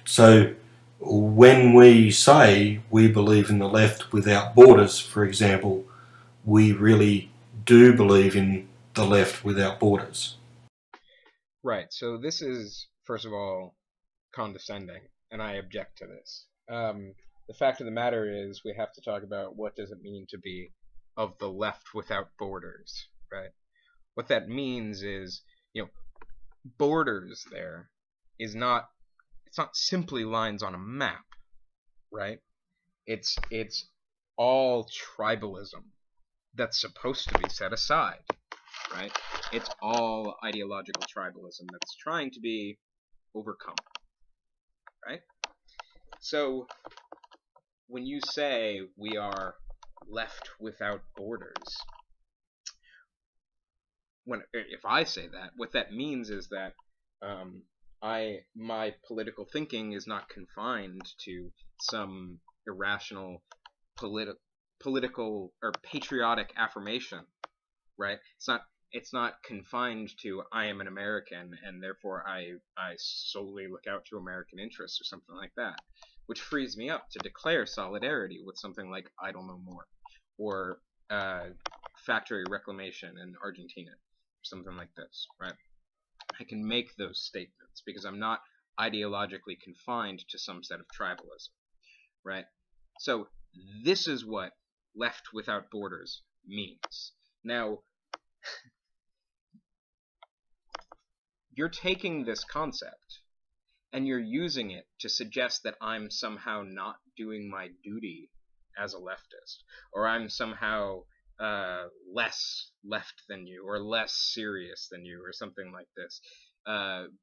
So when we say we believe in the left without borders, for example, we really do believe in the left without borders. Right, so this is, first of all, condescending, and I object to this. The fact of the matter is we have to talk about what does it mean to be of the left without borders, right? What that means is, borders there is not, it's not simply lines on a map, right? It's all tribalism that's supposed to be set aside, right? It's all ideological tribalism that's trying to be overcome, right? So when you say we are left without borders, if I say that, what that means is that my political thinking is not confined to some irrational political or patriotic affirmation, right? It's not confined to I am an American and therefore I solely look out to American interests or something like that, which frees me up to declare solidarity with something like Idle No More or factory reclamation in Argentina or something like this, right? I can make those statements because I'm not ideologically confined to some set of tribalism, right? So this is what left without borders means. Now, you're taking this concept and you're using it to suggest that I'm somehow not doing my duty as a leftist, or I'm somehow less left than you, or less serious than you, or something like this,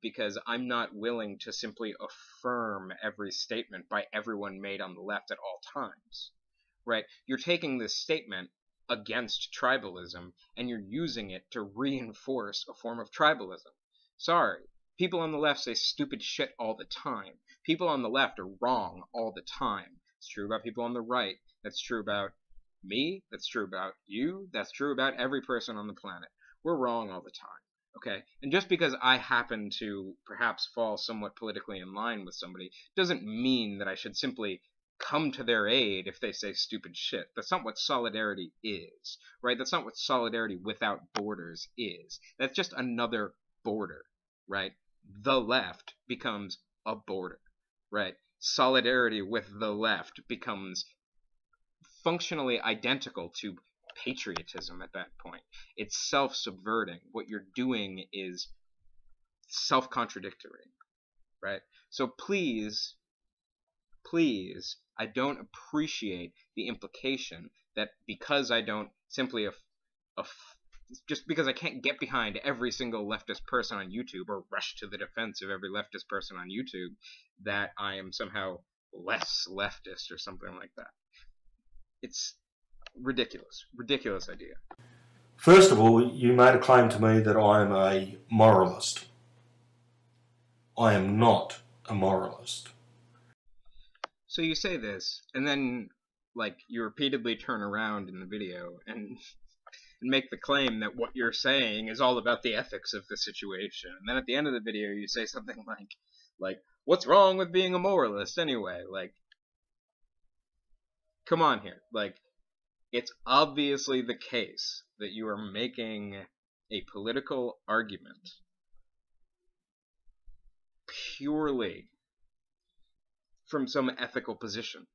because I'm not willing to simply affirm every statement by everyone made on the left at all times, right? You're taking this statement against tribalism and you're using it to reinforce a form of tribalism. Sorry, people on the left say stupid shit all the time. People on the left are wrong all the time. It's true about people on the right. That's true about me. That's true about you. That's true about every person on the planet. We're wrong all the time. Okay? And just because I happen to perhaps fall somewhat politically in line with somebody doesn't mean that I should simply come to their aid if they say stupid shit. That's not what solidarity is, right? That's not what solidarity without borders is. That's just another border, right? The left becomes a border, right? Solidarity with the left becomes functionally identical to patriotism at that point. It's self-subverting. What you're doing is self-contradictory, right? So please, I don't appreciate the implication that because I don't simply just because I can't get behind every single leftist person on YouTube or rush to the defense of every leftist person on YouTube, that I am somehow less leftist or something like that. It's ridiculous idea. First of all, you made a claim to me that I am a moralist. I am not a moralist. So you say this, and then, like, you repeatedly turn around in the video and make the claim that what you're saying is all about the ethics of the situation. And then at the end of the video, you say something like, what's wrong with being a moralist anyway? Like, come on here. Like, it's obviously the case that you are making a political argument purely from some ethical position,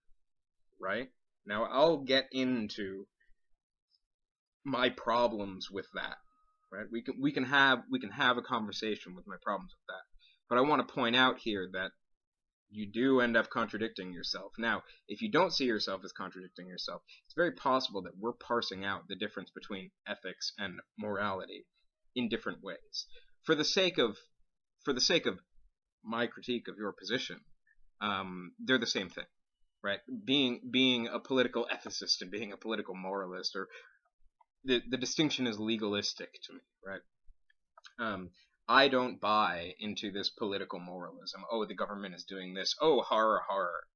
right? Now, I'll get into my problems with that, right? We can have a conversation with my problems with that. But I want to point out here that you do end up contradicting yourself. Now, if you don't see yourself as contradicting yourself, it's very possible that we're parsing out the difference between ethics and morality in different ways. For the sake of my critique of your position, they're the same thing, right? Being a political ethicist and being a political moralist, or the distinction is legalistic to me, right? I don't buy into this political moralism. Oh, the government is doing this. Oh, horror, horror.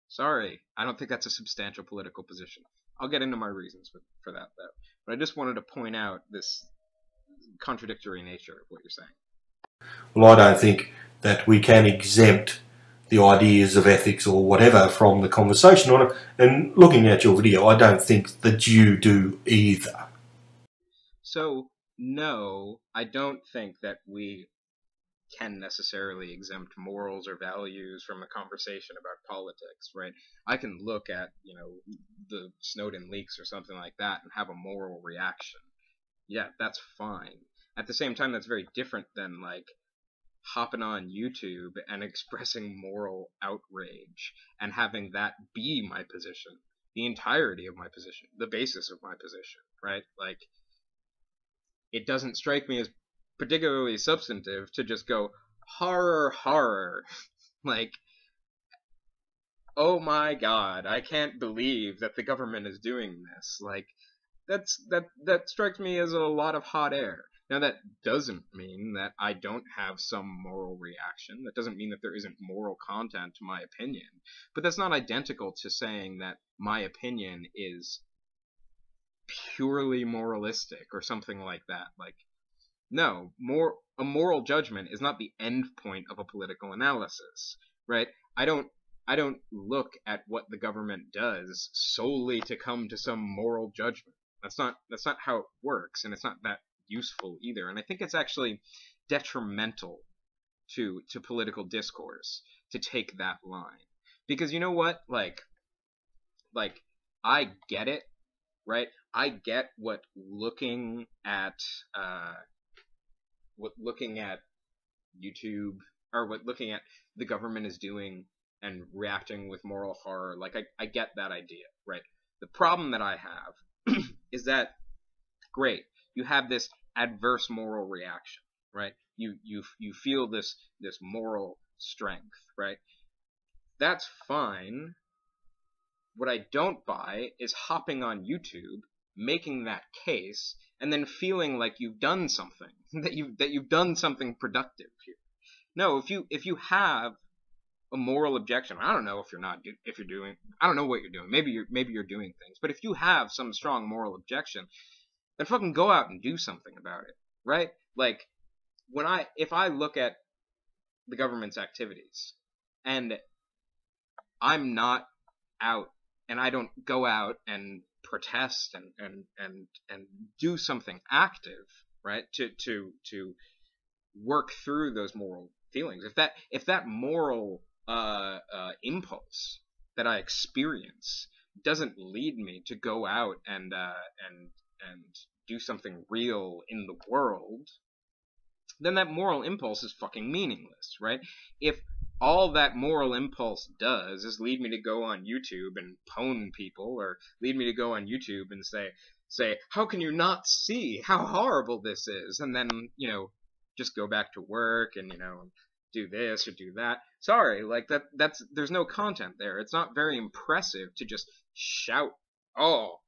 Sorry, I don't think that's a substantial political position. I'll get into my reasons for that, though. But I just wanted to point out this contradictory nature of what you're saying. Well, I don't think that we can exempt the ideas of ethics or whatever from the conversation on it. And looking at your video, I don't think that you do either. So, no, I don't think that we can necessarily exempt morals or values from a conversation about politics, right? I can look at, the Snowden leaks or something like that and have a moral reaction. Yeah, that's fine. At the same time, that's very different than, like, hopping on YouTube and expressing moral outrage and having that be my position, the entirety of my position, the basis of my position, right? Like, it doesn't strike me as particularly substantive to just go, horror, horror. Like, oh my god, I can't believe that the government is doing this. Like, that strikes me as a lot of hot air. Now, that doesn't mean that I don't have some moral reaction. That doesn't mean that there isn't moral content to my opinion. But that's not identical to saying that my opinion is purely moralistic or something like that. Like, no, a moral judgment is not the end point of a political analysis, right? I don't look at what the government does solely to come to some moral judgment. That's not how it works, and it's not that useful either. And I think it's actually detrimental to political discourse to take that line. Because you know what? Like I get it, right? I get what looking at YouTube, or what looking at the government is doing and reacting with moral horror, like I get that idea, right? The problem that I have is that, great, you have this adverse moral reaction, right? You feel this moral strength, right? That's fine. What I don't buy is hopping on YouTube, making that case, and then feeling like you've done something, that you've done something productive here. No, if you have a moral objection, I don't know if you're doing, I don't know what you're doing. Maybe you're doing things, but if you have some strong moral objection, then fucking go out and do something about it, right? Like, if I look at the government's activities and I'm not out, and I don't go out and protest and do something active, right, to work through those moral feelings, if that moral impulse that I experience doesn't lead me to go out and do something real in the world, then that moral impulse is fucking meaningless, right? If all that moral impulse does is lead me to go on YouTube and pwn people, or lead me to go on YouTube and say, how can you not see how horrible this is? And then, just go back to work and, do this or do that. Sorry, like there's no content there. It's not very impressive to just shout, oh,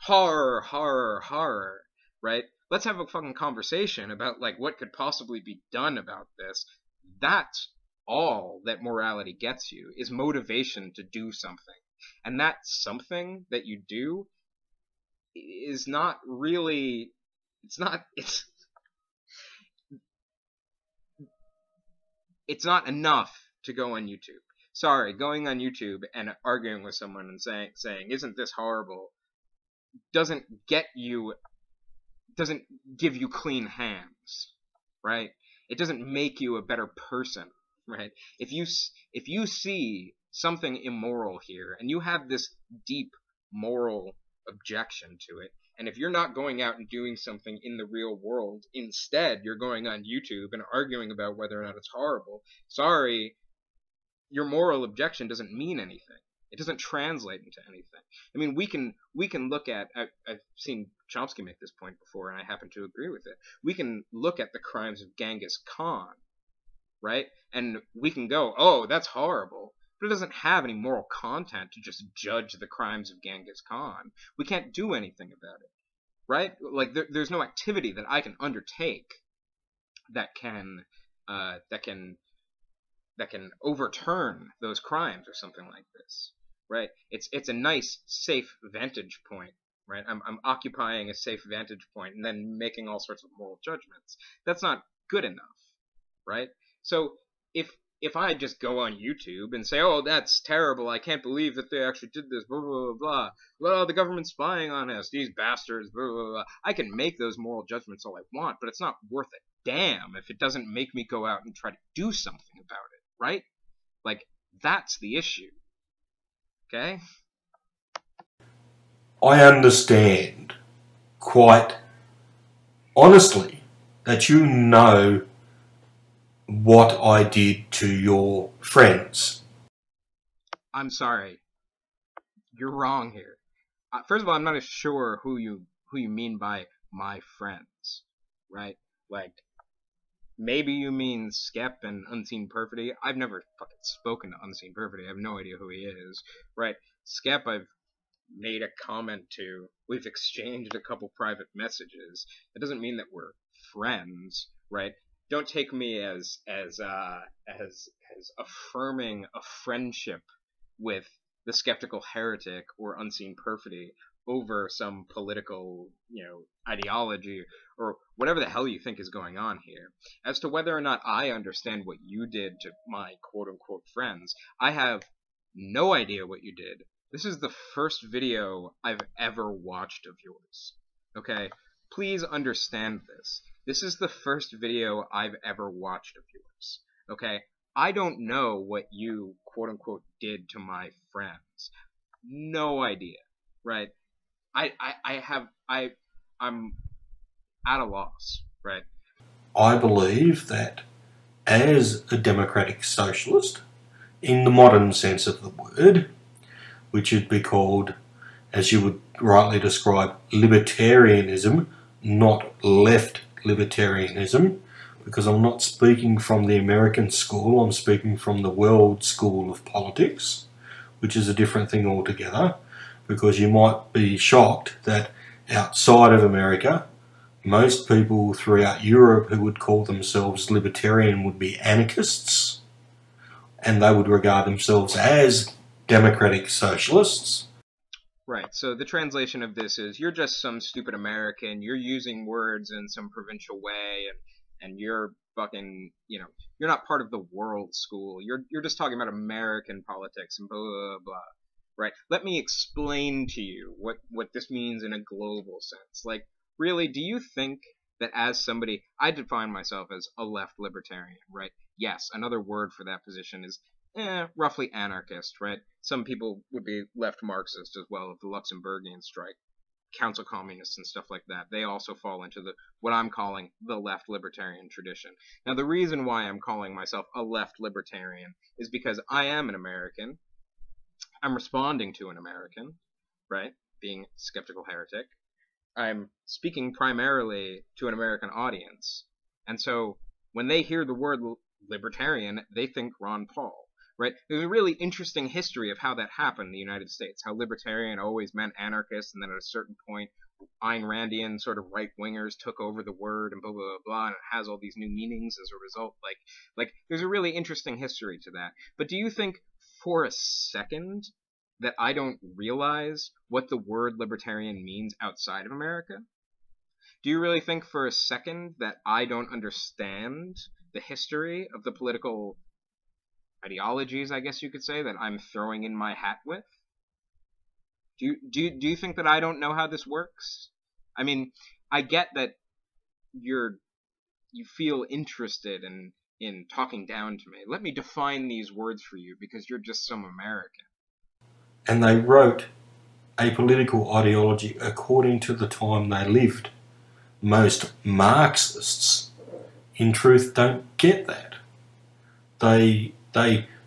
horror, horror, horror, right? Let's have a fucking conversation about, like, what could possibly be done about this. That's all that morality gets you, is motivation to do something. And that something that you do is not really, it's not enough to go on YouTube. Sorry, going on YouTube and arguing with someone and saying isn't this horrible, doesn't give you clean hands, right? It doesn't make you a better person, right? If you see something immoral here and you have this deep moral objection to it, and if you're not going out and doing something in the real world, instead you're going on YouTube and arguing about whether or not it's horrible, sorry, your moral objection doesn't mean anything. It doesn't translate into anything. I mean, we can look at, I've seen Chomsky make this point before, and I happen to agree with it. We can look at the crimes of Genghis Khan, right? And we can go, oh, that's horrible. But it doesn't have any moral content to just judge the crimes of Genghis Khan. We can't do anything about it, right? Like, there's no activity that I can undertake that can overturn those crimes or something like this, right? It's a nice, safe vantage point, right? I'm occupying a safe vantage point and then making all sorts of moral judgments. That's not good enough, right? So if if I just go on YouTube and say, oh, that's terrible, I can't believe that they actually did this, blah, blah, blah, blah, well, the government's spying on us, these bastards, blah, blah, blah, I can make those moral judgments all I want, but it's not worth a damn if it doesn't make me go out and try to do something about it, right? Like, that's the issue. Okay? I understand quite honestly that you know what I did to your friends. I'm sorry. You're wrong here. First of all, I'm not as sure who you mean by my friends, right? Like, maybe you mean Skep and Unseen Perfidy. I've never fucking spoken to Unseen Perfidy. I have no idea who he is, right? Skep, I've made a comment to. We've exchanged a couple private messages. That doesn't mean that we're friends, right? Don't take me as affirming a friendship with the skeptical heretic or Unseen Perfidy over some political, ideology or whatever the hell you think is going on here. As to whether or not I understand what you did to my quote-unquote friends, I have no idea what you did. This is the first video I've ever watched of yours. Okay? Please understand this. This is the first video I've ever watched of yours. Okay? I don't know what you, quote-unquote, did to my friends. No idea. Right? I'm at a loss. Right? I believe that as a democratic socialist, in the modern sense of the word, which would be called, as you would rightly describe, libertarianism, not left libertarianism, because I'm not speaking from the American school, I'm speaking from the world school of politics, which is a different thing altogether, because you might be shocked that outside of America, most people throughout Europe who would call themselves libertarian would be anarchists, and they would regard themselves as democratic socialists. Right, so the translation of this is, you're just some stupid American, you're using words in some provincial way, and you're fucking, you're not part of the world school, you're just talking about American politics and blah, blah, blah, right? Let me explain to you what this means in a global sense. Like, really, do you think that as somebody, I define myself as a left libertarian, right? Yes, another word for that position is roughly anarchist, right? Some people would be left Marxist as well, of the Luxembourgian strike, council communists and stuff like that. They also fall into what I'm calling the left libertarian tradition. Now, the reason why I'm calling myself a left libertarian is because I am an American. I'm responding to an American, right? Being skeptical heretic. I'm speaking primarily to an American audience. And so when they hear the word libertarian, they think Ron Paul. Right? There's a really interesting history of how that happened in the United States, how libertarian always meant anarchist, and then at a certain point, Ayn Randian sort of right-wingers took over the word and blah, blah, blah, blah, and it has all these new meanings as a result. Like, there's a really interesting history to that. But do you think for a second that I don't realize what the word libertarian means outside of America? Do you really think for a second that I don't understand the history of the political ideologies, I guess you could say, that I'm throwing in my hat with? Do you think that I don't know how this works? I mean, I get that you feel interested in talking down to me. Let me define these words for you, because you're just some American. And they wrote a political ideology according to the time they lived. Most Marxists, in truth, don't get that. They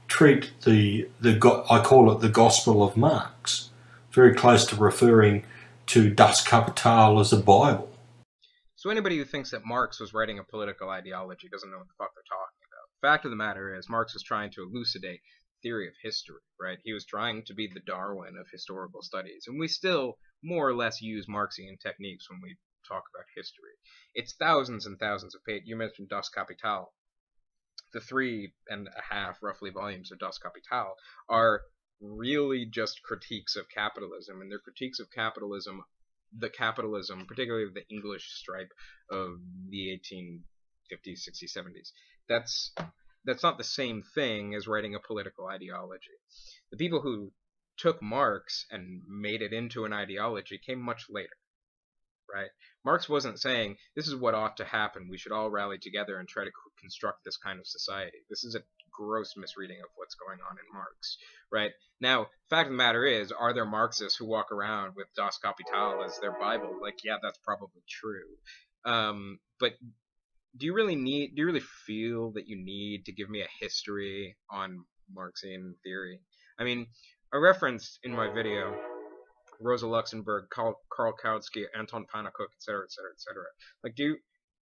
treat I call it the Gospel of Marx, very close to referring to Das Kapital as a Bible. So anybody who thinks that Marx was writing a political ideology doesn't know what the fuck they're talking about. The fact of the matter is, Marx was trying to elucidate theory of history, right? He was trying to be the Darwin of historical studies, and we still more or less use Marxian techniques when we talk about history. It's thousands and thousands of pages. You mentioned Das Kapital. The 3.5 roughly volumes of Das Kapital are really just critiques of capitalism, and they're critiques of capitalism, particularly the English stripe of the 1850s, 60s, 70s. that's not the same thing as writing a political ideology. The people who took Marx and made it into an ideology came much later, right? Marx wasn't saying, this is what ought to happen, we should all rally together and try to construct this kind of society. This is a gross misreading of what's going on in Marx, right? Now, fact of the matter is, are there Marxists who walk around with Das Kapital as their Bible? Like, yeah, that's probably true. But do you really feel that you need to give me a history on Marxian theory? I mean, I referenced in my video Rosa Luxemburg, Karl Kautsky, Anton Pannekoek, etc., etc., etc. Like,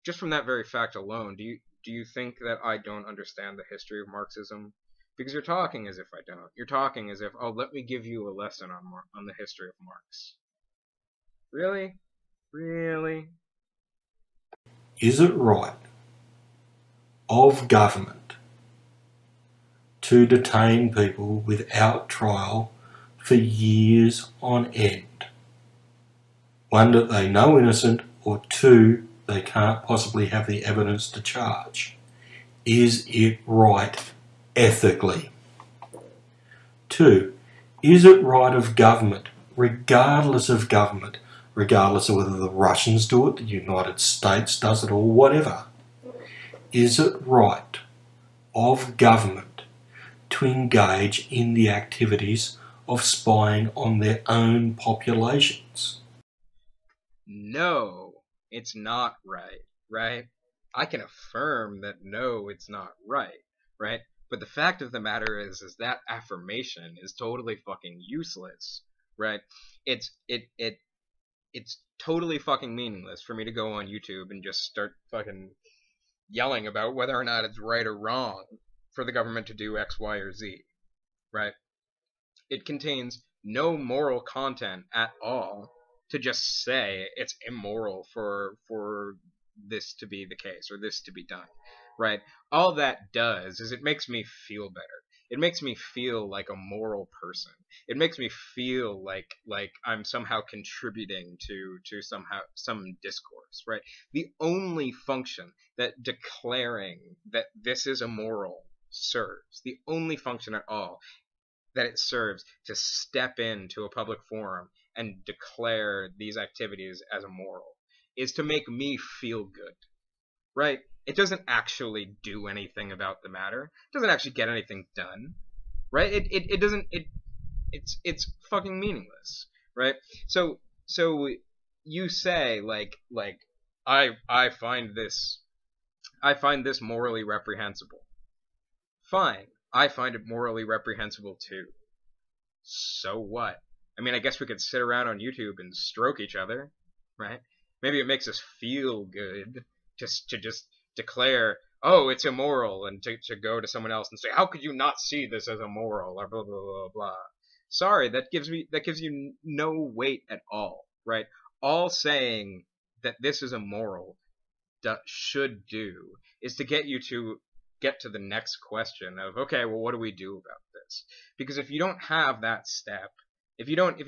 just from that very fact alone, do you think that I don't understand the history of Marxism? Because you're talking as if I don't. You're talking as if, oh, let me give you a lesson on the history of Marx. Really? Really? Is it right of government to detain people without trial for years on end? One, that they know innocent, or two, they can't possibly have the evidence to charge. Is it right ethically? Two, is it right of government, regardless of government, regardless of whether the Russians do it, the United States does it, or whatever, is it right of government to engage in the activities of spying on their own populations? No, it's not right, right? I can affirm that no, it's not right, right? But the fact of the matter is that affirmation is totally fucking useless, right? It's totally fucking meaningless for me to go on YouTube and just start fucking yelling about whether or not it's right or wrong for the government to do X, Y, or Z, right? It contains no moral content at all to just say it's immoral for this to be the case or this to be done, right? All that does is it makes me feel better. It makes me feel like a moral person. It makes me feel like I'm somehow contributing to some discourse, right? The only function that declaring that this is immoral serves, the only function at all that it serves to step into a public forum and declare these activities as immoral, is to make me feel good, right? It doesn't actually do anything about the matter. It doesn't actually get anything done, right? It doesn't. It's fucking meaningless, right? So you say like I find this morally reprehensible. Fine, I find it morally reprehensible too. So what? I mean, I guess we could sit around on YouTube and stroke each other, right? Maybe it makes us feel good to just declare, oh, it's immoral, and to go to someone else and say, how could you not see this as immoral, or blah, blah, blah, blah. Sorry, that gives you no weight at all, right? All saying that this is immoral should do is to get you to get to the next question of, okay, well, what do we do about this? Because if you don't have that step, if you don't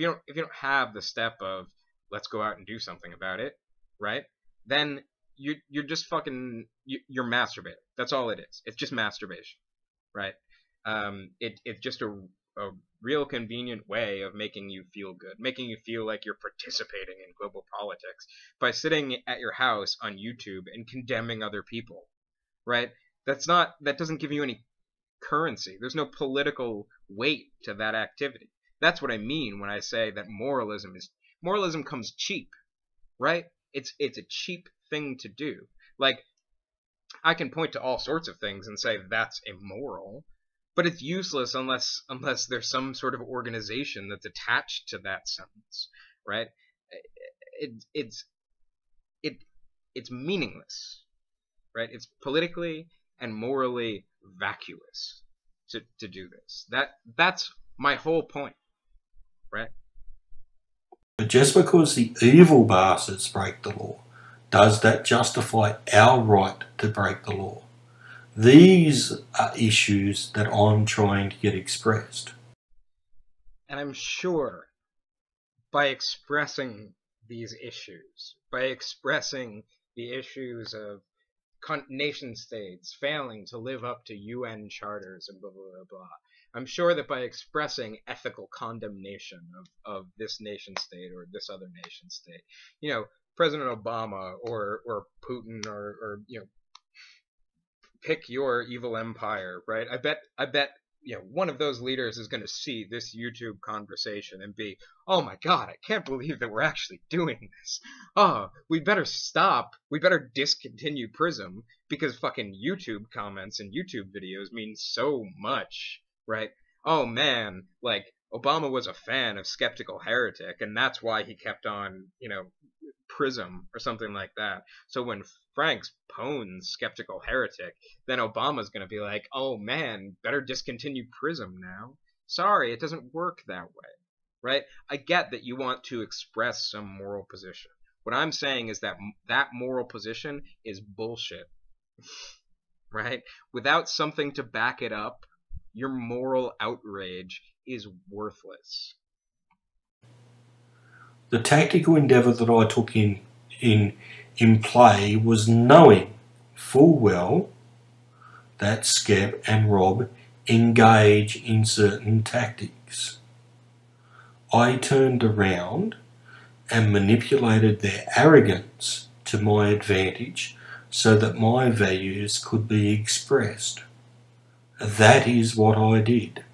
have the step of let's go out and do something about it, right? Then you're just fucking you're masturbating. That's all it is. It's just masturbation, right? It's just a real convenient way of making you feel good, making you feel like you're participating in global politics by sitting at your house on YouTube and condemning other people, right? That doesn't give you any currency. There's no political weight to that activity. That's what I mean when I say that moralism comes cheap, right? It's a cheap thing to do. Like, I can point to all sorts of things and say that's immoral, but it's useless unless there's some sort of organization that's attached to that sentence, right? It's meaningless, right? It's politically and morally vacuous to do this. That's my whole point, right? But just because the evil bastards break the law, does that justify our right to break the law? These are issues that I'm trying to get expressed. And I'm sure by expressing these issues, by expressing the issues of nation states failing to live up to UN charters and blah, blah, blah, blah. I'm sure that by expressing ethical condemnation of this nation state or this other nation state, President Obama or Putin or pick your evil empire, right? I bet one of those leaders is going to see this YouTube conversation and be, oh my God, I can't believe that we're actually doing this. Oh, we better stop. We better discontinue Prism because fucking YouTube comments and YouTube videos mean so much, right? Oh man, like Obama was a fan of Skeptical Heretic and that's why he kept on, Prism or something like that. So when Franks pwns Skeptical Heretic, then Obama's going to be like, oh man, better discontinue Prism now. Sorry, it doesn't work that way, right? I get that you want to express some moral position. What I'm saying is that that moral position is bullshit, right? Without something to back it up, your moral outrage is worthless. The tactical endeavour that I took in play was knowing full well that Skep and Rob engage in certain tactics. I turned around and manipulated their arrogance to my advantage so that my values could be expressed. That is what I did.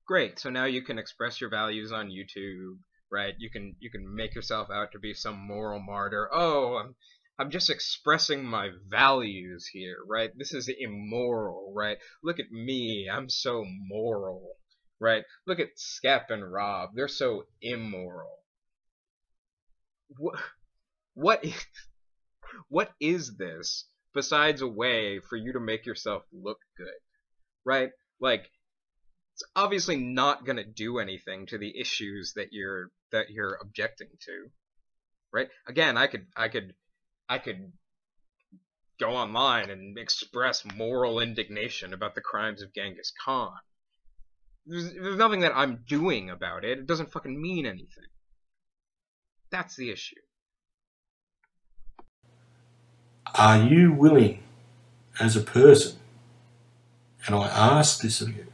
Great, so now you can express your values on YouTube, right? You can make yourself out to be some moral martyr. Oh, I'm just expressing my values here, right? This is immoral, right? Look at me, I'm so moral, right? Look at Skep and Rob, they're so immoral. What is this besides a way for you to make yourself look good, right? Like, it's obviously not going to do anything to the issues that you're objecting to, right? Again, I could go online and express moral indignation about the crimes of Genghis Khan. There's nothing that I'm doing about it. It doesn't fucking mean anything. That's the issue. Are you willing, as a person, and I ask this of you,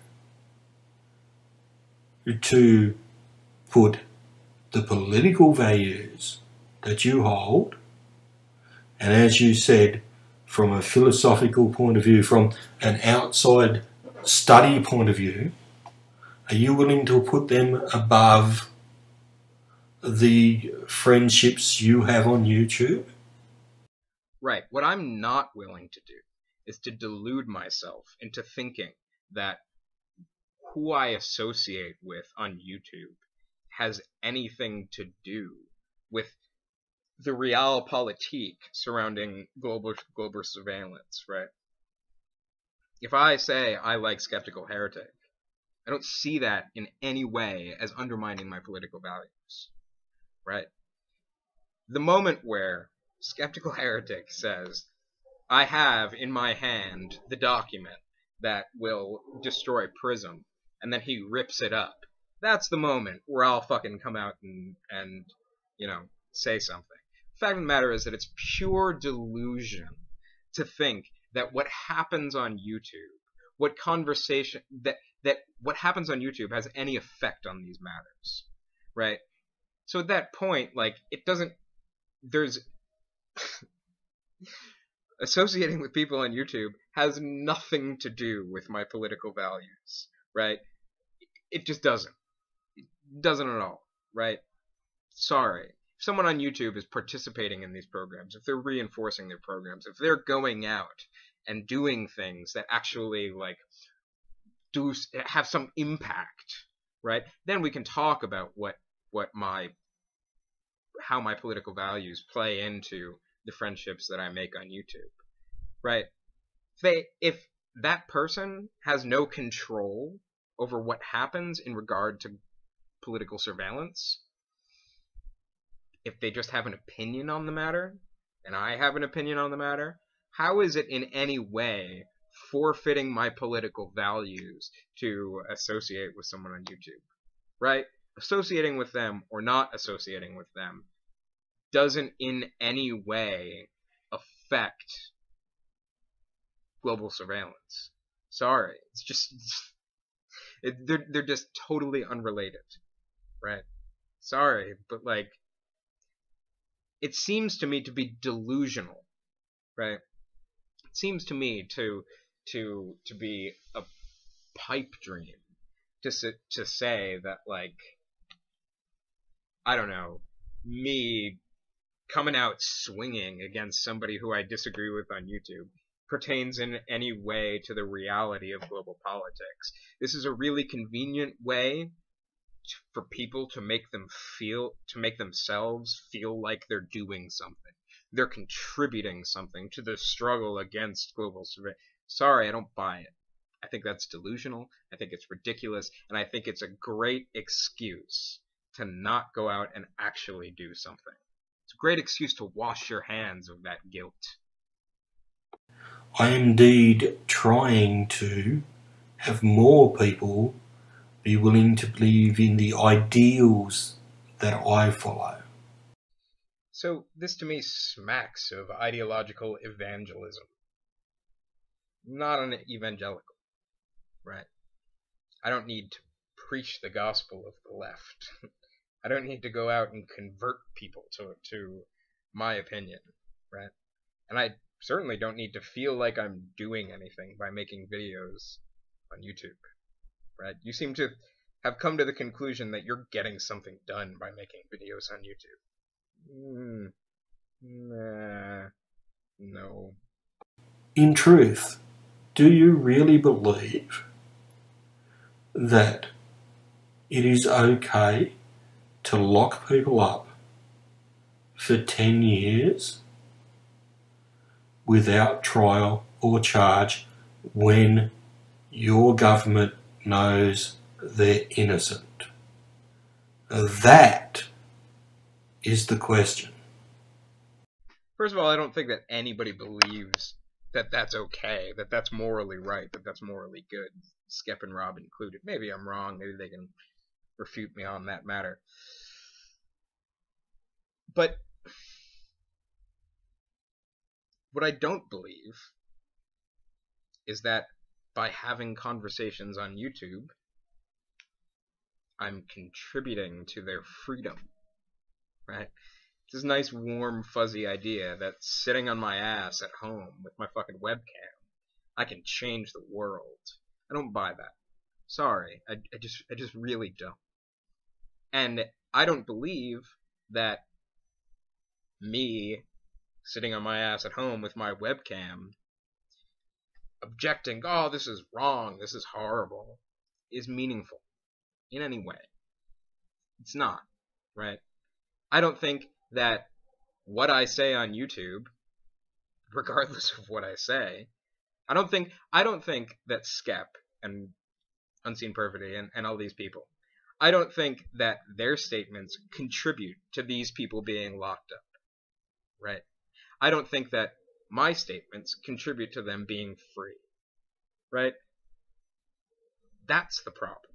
to put the political values that you hold, and as you said, from a philosophical point of view, from an outside study point of view, are you willing to put them above the friendships you have on YouTube? Right. What I'm not willing to do is to delude myself into thinking that who I associate with on YouTube has anything to do with the realpolitik surrounding global surveillance, right? If I say I like Skeptical Heretic, I don't see that in any way as undermining my political values, right? The moment where Skeptical Heretic says, I have in my hand the document that will destroy Prism, and then he rips it up, that's the moment where I'll fucking come out and say something. The fact of the matter is that it's pure delusion to think that what happens on YouTube, what happens on YouTube has any effect on these matters, right? So at that point, like, associating with people on YouTube has nothing to do with my political values, right? It just doesn't. It doesn't at all, right? Sorry. If someone on YouTube is participating in these programs, if they're reinforcing their programs, if they're going out and doing things that actually, like, have some impact, right? Then we can talk about how my political values play into the friendships that I make on YouTube, right? If that person has no control over what happens in regard to political surveillance, if they just have an opinion on the matter, and I have an opinion on the matter, how is it in any way forfeiting my political values to associate with someone on YouTube, right? Associating with them or not associating with them doesn't in any way affect global surveillance. Sorry, it's just they're just totally unrelated, right? Sorry, but like it seems to me to be delusional, right? It seems to me to be a pipe dream to say that, like, I don't know, me coming out swinging against somebody who I disagree with on YouTube pertains in any way to the reality of global politics. This is a really convenient way for people to make themselves feel like they're doing something. They're contributing something to the struggle against global surveillance. Sorry, I don't buy it. I think that's delusional. I think it's ridiculous. And I think it's a great excuse to not go out and actually do something. It's a great excuse to wash your hands of that guilt. I am indeed trying to have more people be willing to believe in the ideals that I follow. So this to me smacks of ideological evangelism. Not an evangelical, right? I don't need to preach the gospel of the left. I don't need to go out and convert people to my opinion, right? And I certainly don't need to feel like I'm doing anything by making videos on YouTube, right? You seem to have come to the conclusion that you're getting something done by making videos on YouTube. Nah, no. In truth, do you really believe that it is okay to lock people up for 10 years without trial or charge when your government knows they're innocent? That is the question. First of all, I don't think that anybody believes that that's okay, that that's morally right, that that's morally good, Skep and Rob included. Maybe I'm wrong, maybe they can refute me on that matter. But what I don't believe is that by having conversations on YouTube, I'm contributing to their freedom, right? It's this nice, warm, fuzzy idea that sitting on my ass at home with my fucking webcam, I can change the world. I don't buy that. Sorry, I just really don't. And I don't believe that me sitting on my ass at home with my webcam objecting, oh, this is wrong, this is horrible, is meaningful in any way. It's not, right? I don't think that what I say on YouTube, regardless of what I say, I don't think that Skep and Unseen Perfidy and all these people, I don't think that their statements contribute to these people being locked up, right? I don't think that my statements contribute to them being free, right? That's the problem.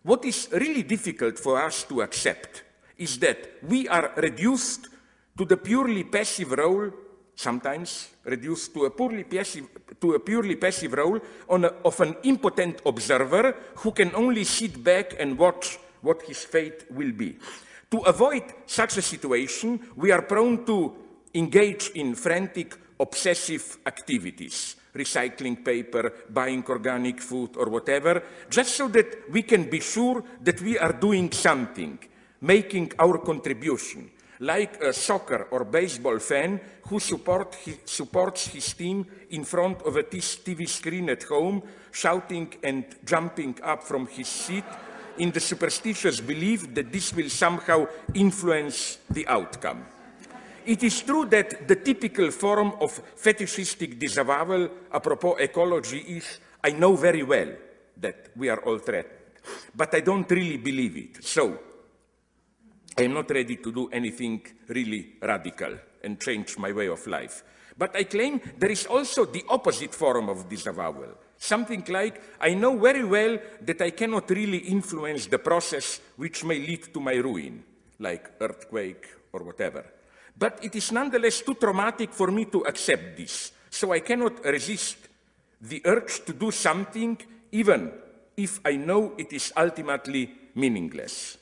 What is really difficult for us to accept is that we are reduced to the purely passive role, sometimes reduced to a purely passive role of an impotent observer who can only sit back and watch what his fate will be. To avoid such a situation, we are prone to engage in frantic, obsessive activities, recycling paper, buying organic food, or whatever, just so that we can be sure that we are doing something, making our contribution, like a soccer or baseball fan who supports his team in front of a TV screen at home, shouting and jumping up from his seat in the superstitious belief that this will somehow influence the outcome. It is true that the typical form of fetishistic disavowal apropos ecology is, I know very well that we are all threatened, but I don't really believe it. So, I am not ready to do anything really radical and change my way of life. But I claim there is also the opposite form of disavowal. Something like, I know very well that I cannot really influence the process which may lead to my ruin, like earthquake or whatever. But it is nonetheless too traumatic for me to accept this. So I cannot resist the urge to do something, even if I know it is ultimately meaningless.